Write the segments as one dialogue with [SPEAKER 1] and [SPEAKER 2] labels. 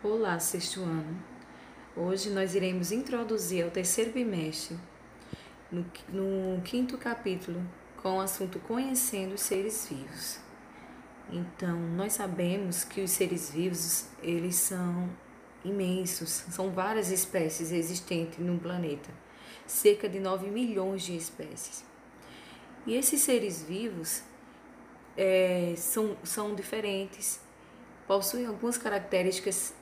[SPEAKER 1] Olá, sexto ano. Hoje nós iremos introduzir ao terceiro bimestre, no quinto capítulo, com o assunto Conhecendo os Seres Vivos. Então, nós sabemos que os seres vivos, eles são imensos, são várias espécies existentes no planeta, cerca de 9 milhões de espécies. E esses seres vivos são diferentes, possuem algumas características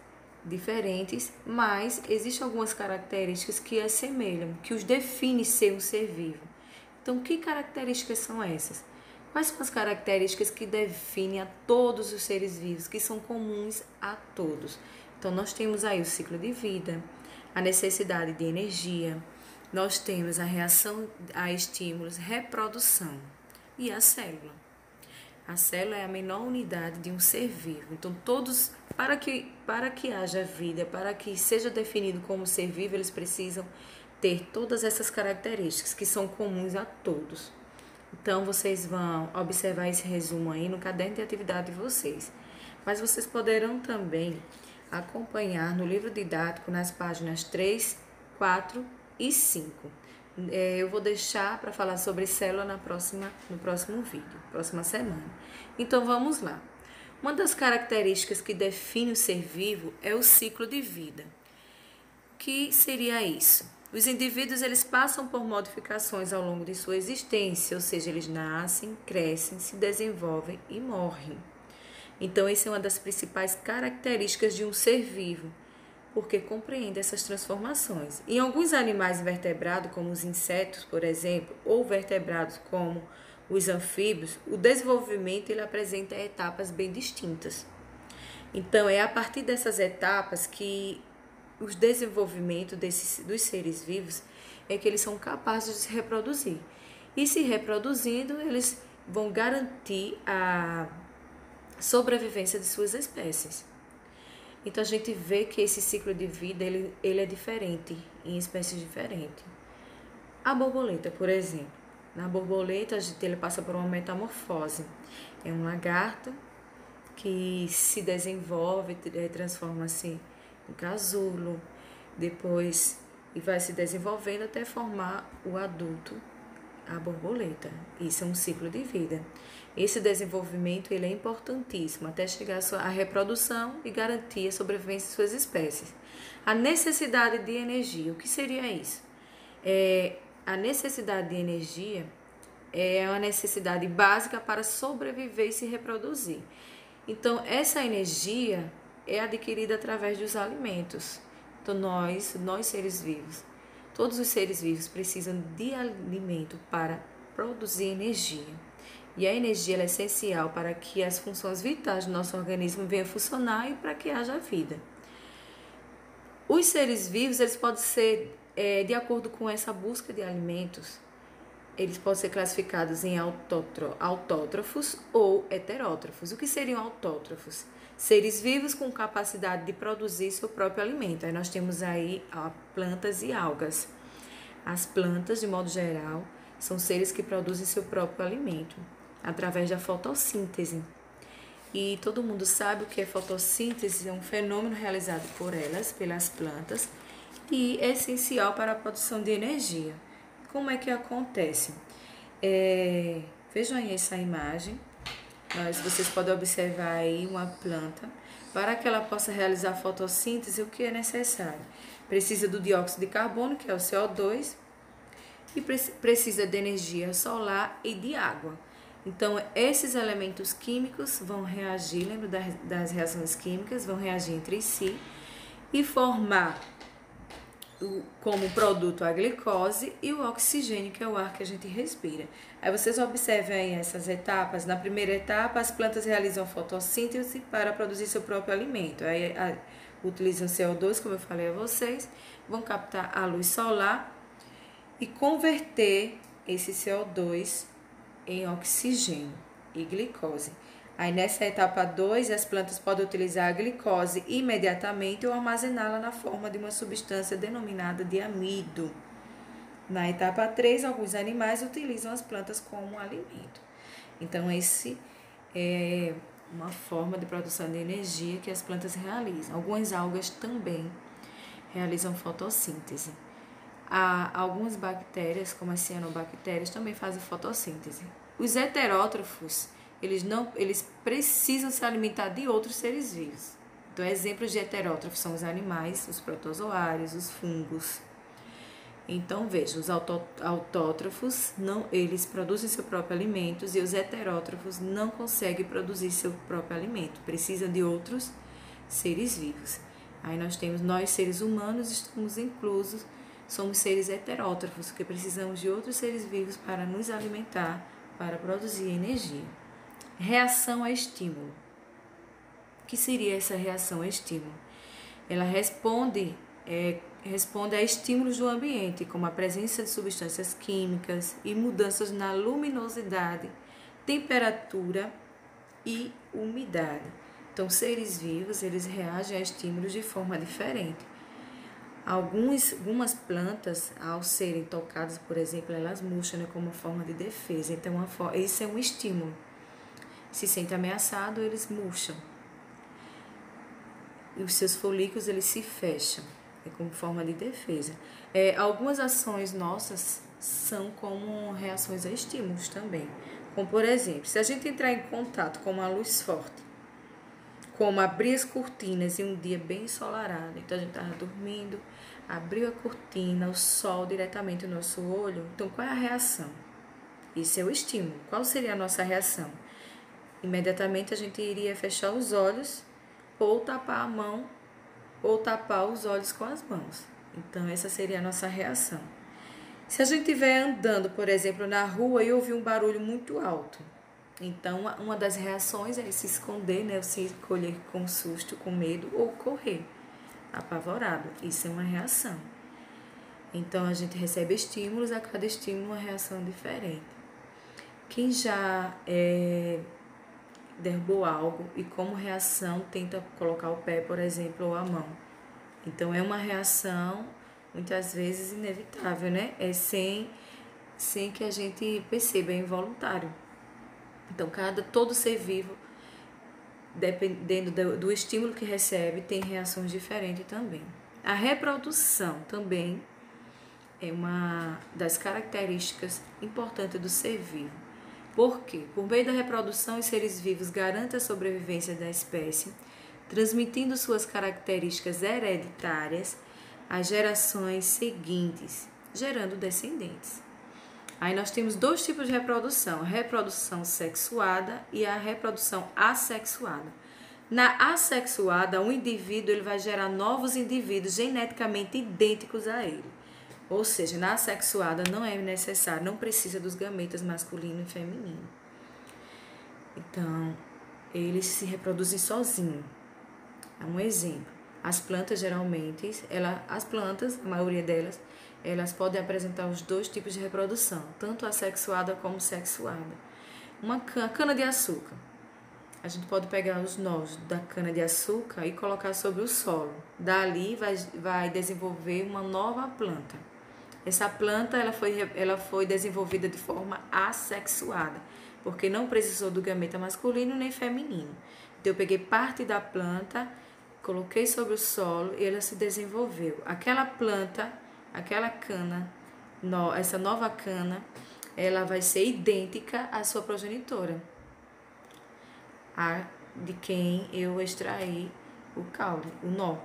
[SPEAKER 1] diferentes, mas existem algumas características que assemelham, que os definem ser um ser vivo. Então, que características são essas? Quais são as características que definem a todos os seres vivos, que são comuns a todos? Então, nós temos aí o ciclo de vida, a necessidade de energia, nós temos a reação a estímulos, reprodução e a célula. A célula é a menor unidade de um ser vivo. Então, todos, para que haja vida, para que seja definido como ser vivo, eles precisam ter todas essas características que são comuns a todos. Então, vocês vão observar esse resumo aí no caderno de atividade de vocês. Mas vocês poderão também acompanhar no livro didático nas páginas 3, 4 e 5. Eu vou deixar para falar sobre célula no próximo vídeo, próxima semana. Então vamos lá. Uma das características que define o ser vivo é o ciclo de vida. O que seria isso? Os indivíduos eles passam por modificações ao longo de sua existência, ou seja, eles nascem, crescem, se desenvolvem e morrem. Então, essa é uma das principais características de um ser vivo, porque compreende essas transformações. Em alguns animais vertebrados, como os insetos, por exemplo, ou vertebrados como os anfíbios, o desenvolvimento ele apresenta etapas bem distintas. Então, é a partir dessas etapas que o desenvolvimento dos seres vivos é que eles são capazes de se reproduzir. E se reproduzindo, eles vão garantir a sobrevivência de suas espécies. Então a gente vê que esse ciclo de vida ele é diferente em espécies diferentes. A borboleta, por exemplo, na borboleta ele passa por uma metamorfose. É um lagarto que se desenvolve, transforma-se em casulo, depois e vai se desenvolvendo até formar o adulto, a borboleta. Isso é um ciclo de vida. Esse desenvolvimento ele é importantíssimo até chegar à reprodução e garantir a sobrevivência de suas espécies. A necessidade de energia, o que seria isso? A necessidade de energia é uma necessidade básica para sobreviver e se reproduzir. Então, essa energia é adquirida através dos alimentos. Então, nós seres vivos, todos os seres vivos precisam de alimento para produzir energia. E a energia é essencial para que as funções vitais do nosso organismo venham a funcionar e para que haja vida. Os seres vivos, eles podem ser, de acordo com essa busca de alimentos, eles podem ser classificados em autótrofos ou heterótrofos. O que seriam autótrofos? Seres vivos com capacidade de produzir seu próprio alimento. Aí nós temos aí plantas e algas. As plantas, de modo geral, são seres que produzem seu próprio alimento através da fotossíntese. E todo mundo sabe o que é fotossíntese, é um fenômeno realizado por elas, pelas plantas, e é essencial para a produção de energia. Como é que acontece? Vejam aí essa imagem. Vocês podem observar aí uma planta. Para que ela possa realizar fotossíntese, o que é necessário? Precisa do dióxido de carbono, que é o CO2, e precisa de energia solar e de água. Então, esses elementos químicos vão reagir, lembra das reações químicas, vão reagir entre si e formar como produto a glicose e o oxigênio, que é o ar que a gente respira. Aí vocês observem aí essas etapas. Na primeira etapa, as plantas realizam fotossíntese para produzir seu próprio alimento. Aí utilizam CO2, como eu falei a vocês, vão captar a luz solar e converter esse CO2 em oxigênio e glicose. Aí nessa etapa 2, as plantas podem utilizar a glicose imediatamente ou armazená-la na forma de uma substância denominada de amido. Na etapa 3, alguns animais utilizam as plantas como alimento. Então esse é uma forma de produção de energia que as plantas realizam. Algumas algas também realizam fotossíntese. Algumas bactérias, como as cianobactérias, também fazem fotossíntese. Os heterótrofos, eles precisam se alimentar de outros seres vivos. Então, exemplos de heterótrofos são os animais, os protozoários, os fungos. Então, veja, os autótrofos, eles produzem seu próprio alimento e os heterótrofos não conseguem produzir seu próprio alimento, precisam de outros seres vivos. Aí nós seres humanos, estamos inclusos, somos seres heterótrofos, que precisamos de outros seres vivos para nos alimentar, para produzir energia. Reação a estímulo. O que seria essa reação a estímulo? Ela responde a estímulos do ambiente, como a presença de substâncias químicas e mudanças na luminosidade, temperatura e umidade. Então, seres vivos, eles reagem a estímulos de forma diferente. Algumas plantas, ao serem tocadas, por exemplo, elas murcham, né, como forma de defesa. Então, isso é um estímulo. Se sente ameaçado, eles murcham. E os seus folículos, eles se fecham. É como forma de defesa. Algumas ações nossas são como reações a estímulos também. Como, por exemplo, se a gente entrar em contato com uma luz forte, como abrir as cortinas em um dia bem ensolarado. Então, a gente estava dormindo, abriu a cortina, o sol diretamente no nosso olho. Então, qual é a reação? Isso é o estímulo. Qual seria a nossa reação? Imediatamente, a gente iria fechar os olhos ou tapar a mão ou tapar os olhos com as mãos. Então, essa seria a nossa reação. Se a gente estiver andando, por exemplo, na rua e ouvir um barulho muito alto, então uma das reações é se esconder, né? Se encolher com susto, com medo ou correr apavorado. Isso é uma reação. Então, a gente recebe estímulos, a cada estímulo uma reação diferente. Quem já derrubou algo e como reação tenta colocar o pé, por exemplo, ou a mão. Então, é uma reação, muitas vezes, inevitável, né? É sem que a gente perceba, é involuntário. Então, todo ser vivo, dependendo do estímulo que recebe, tem reações diferentes também. A reprodução também é uma das características importantes do ser vivo. Por quê? Por meio da reprodução, os seres vivos garantem a sobrevivência da espécie, transmitindo suas características hereditárias às gerações seguintes, gerando descendentes. Aí nós temos dois tipos de reprodução, a reprodução sexuada e a reprodução assexuada. Na assexuada, um indivíduo ele vai gerar novos indivíduos geneticamente idênticos a ele. Ou seja, na assexuada não é necessário, não precisa dos gametas masculino e feminino. Então, eles se reproduzem sozinhos. É um exemplo. As plantas, geralmente, a maioria delas, elas podem apresentar os dois tipos de reprodução, tanto assexuada como sexuada. Uma cana-de-açúcar. A gente pode pegar os nós da cana-de-açúcar e colocar sobre o solo. Dali vai desenvolver uma nova planta. Essa planta ela foi desenvolvida de forma assexuada, porque não precisou do gameta masculino nem feminino. Então, eu peguei parte da planta, coloquei sobre o solo e ela se desenvolveu. Aquela planta, aquela cana, essa nova cana, ela vai ser idêntica à sua progenitora, a de quem eu extraí o caule, o nó.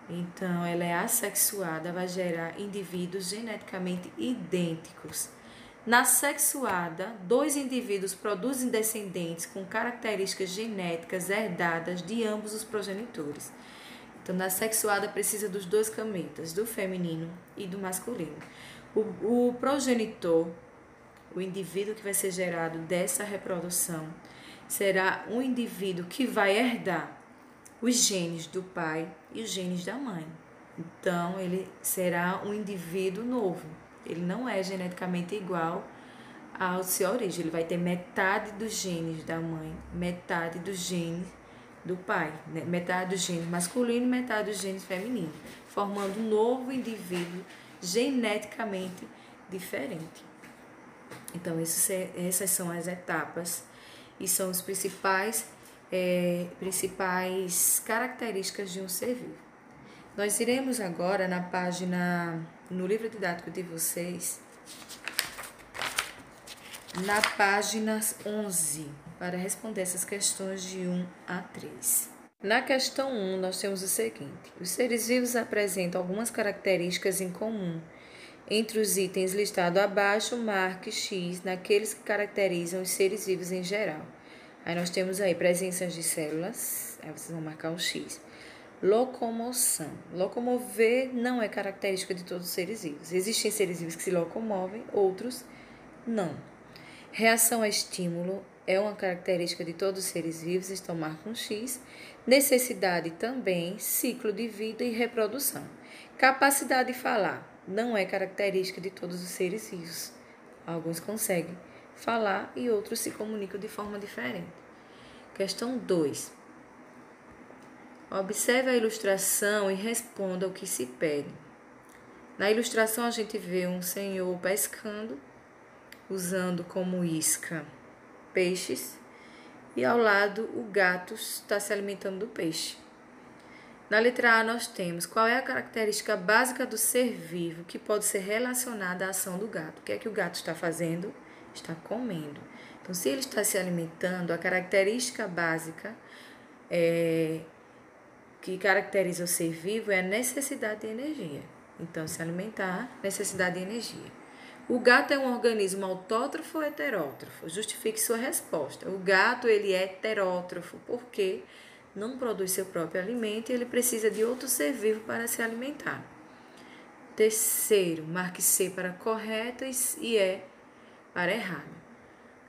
[SPEAKER 1] Então, ela é assexuada, vai gerar indivíduos geneticamente idênticos. Na sexuada, dois indivíduos produzem descendentes com características genéticas herdadas de ambos os progenitores. Então, na sexuada precisa dos dois gametas, do feminino e do masculino. O progenitor, o indivíduo que vai ser gerado dessa reprodução, será um indivíduo que vai herdar os genes do pai e os genes da mãe. Então, ele será um indivíduo novo. Ele não é geneticamente igual ao seu origem. Ele vai ter metade dos genes da mãe, metade dos genes do pai, né? Metade dos genes masculino e metade dos genes feminino, formando um novo indivíduo geneticamente diferente. Então, essas são as etapas e são os principais principais características de um ser vivo. Nós iremos agora na página, no livro didático de vocês, na página 11, para responder essas questões de 1 a 3. Na questão 1, nós temos o seguinte: os seres vivos apresentam algumas características em comum. Entre os itens listados abaixo, marque X naqueles que caracterizam os seres vivos em geral. Aí nós temos aí presenças de células, aí vocês vão marcar um X. Locomoção. Locomover não é característica de todos os seres vivos. Existem seres vivos que se locomovem, outros não. Reação a estímulo é uma característica de todos os seres vivos, então marca um X. Necessidade também, ciclo de vida e reprodução. Capacidade de falar não é característica de todos os seres vivos. Alguns conseguem falar e outros se comunicam de forma diferente. Questão 2. Observe a ilustração e responda o que se pede. Na ilustração, a gente vê um senhor pescando, usando como isca peixes, e ao lado o gato está se alimentando do peixe. Na letra A, nós temos qual é a característica básica do ser vivo que pode ser relacionada à ação do gato. O que é que o gato está fazendo? Está comendo. Então, se ele está se alimentando, a característica básica que caracteriza o ser vivo é a necessidade de energia. Então, se alimentar, necessidade de energia. O gato é um organismo autótrofo ou heterótrofo? Justifique sua resposta. O gato, ele é heterótrofo porque não produz seu próprio alimento e ele precisa de outro ser vivo para se alimentar. Terceiro, marque C para correto e E para errado.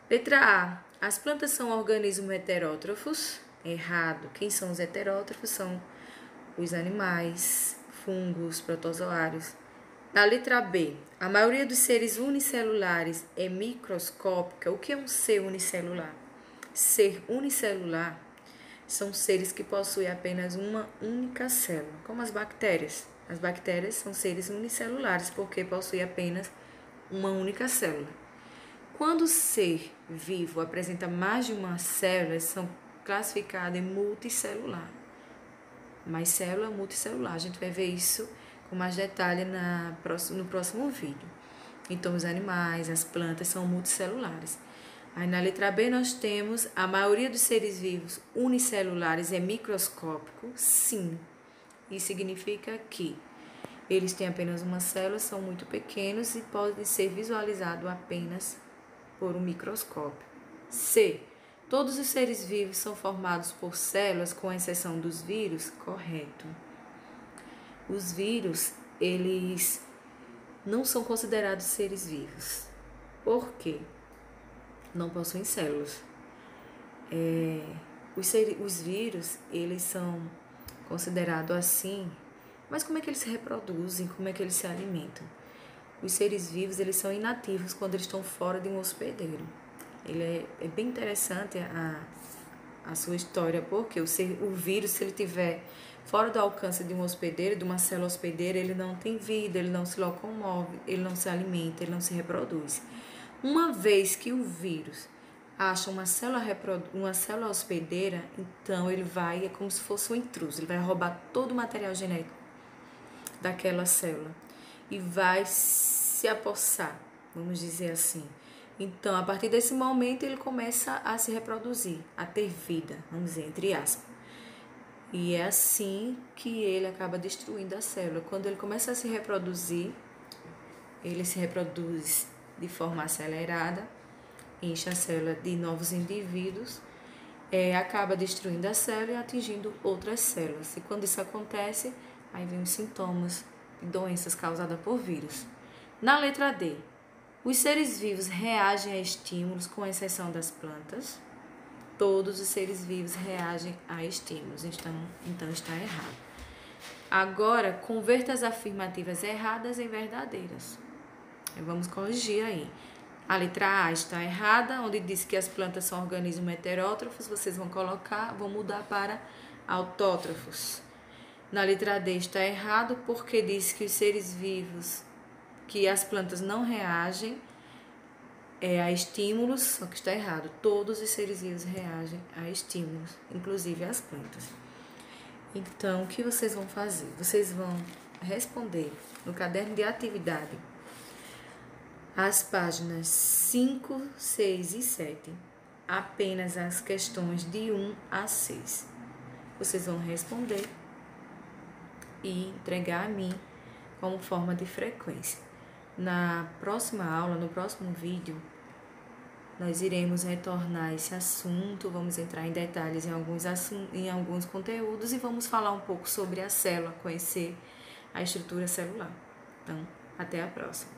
[SPEAKER 1] Letra A. As plantas são organismos heterótrofos? Errado. Quem são os heterótrofos? São os animais, fungos, protozoários. Na letra B, a maioria dos seres unicelulares é microscópica. O que é um ser unicelular? Ser unicelular são seres que possuem apenas uma única célula, como as bactérias. As bactérias são seres unicelulares porque possuem apenas uma única célula. Quando o ser vivo apresenta mais de uma célula, são classificados em multicelular. Mais célula, multicelular. A gente vai ver isso com mais detalhe no próximo vídeo. Então, os animais, as plantas são multicelulares. Aí na letra B nós temos a maioria dos seres vivos unicelulares é microscópico? Sim. Isso significa que eles têm apenas uma célula, são muito pequenos e podem ser visualizados apenas por um microscópio. C. Todos os seres vivos são formados por células, com exceção dos vírus? Correto. Os vírus, eles não são considerados seres vivos. Por quê? Não possuem células. Os vírus, eles são considerados assim, mas como é que eles se reproduzem? Como é que eles se alimentam? Os seres vivos, eles são inativos quando eles estão fora de um hospedeiro. É bem interessante a sua história, porque o vírus, se ele estiver fora do alcance de um hospedeiro, de uma célula hospedeira, ele não tem vida, ele não se locomove, ele não se alimenta, ele não se reproduz. Uma vez que o vírus acha uma célula hospedeira, então ele é como se fosse um intruso, ele vai roubar todo o material genético daquela célula e vai se apossar, vamos dizer assim. Então, a partir desse momento, ele começa a se reproduzir, a ter vida, vamos dizer, entre aspas. E é assim que ele acaba destruindo a célula. Quando ele começa a se reproduzir, ele se reproduz de forma acelerada, enche a célula de novos indivíduos, acaba destruindo a célula e atingindo outras células. E quando isso acontece, aí vem os sintomas de doenças causadas por vírus. Na letra D, os seres vivos reagem a estímulos, com exceção das plantas. Todos os seres vivos reagem a estímulos, então está errado. Agora, converta as afirmativas erradas em verdadeiras. Vamos corrigir aí. A letra A está errada, onde diz que as plantas são organismos heterótrofos, vocês vão mudar para autótrofos. Na letra D está errado, porque diz que os seres vivos, que as plantas não reagem a estímulos, só que está errado. Todos os seres vivos reagem a estímulos, inclusive as plantas. Então, o que vocês vão fazer? Vocês vão responder no caderno de atividade as páginas 5, 6 e 7, apenas as questões de 1 a 6. Vocês vão responder e entregar a mim como forma de frequência. Na próxima aula, no próximo vídeo, nós iremos retornar a esse assunto, vamos entrar em detalhes em alguns conteúdos e vamos falar um pouco sobre a célula, conhecer a estrutura celular. Então, até a próxima.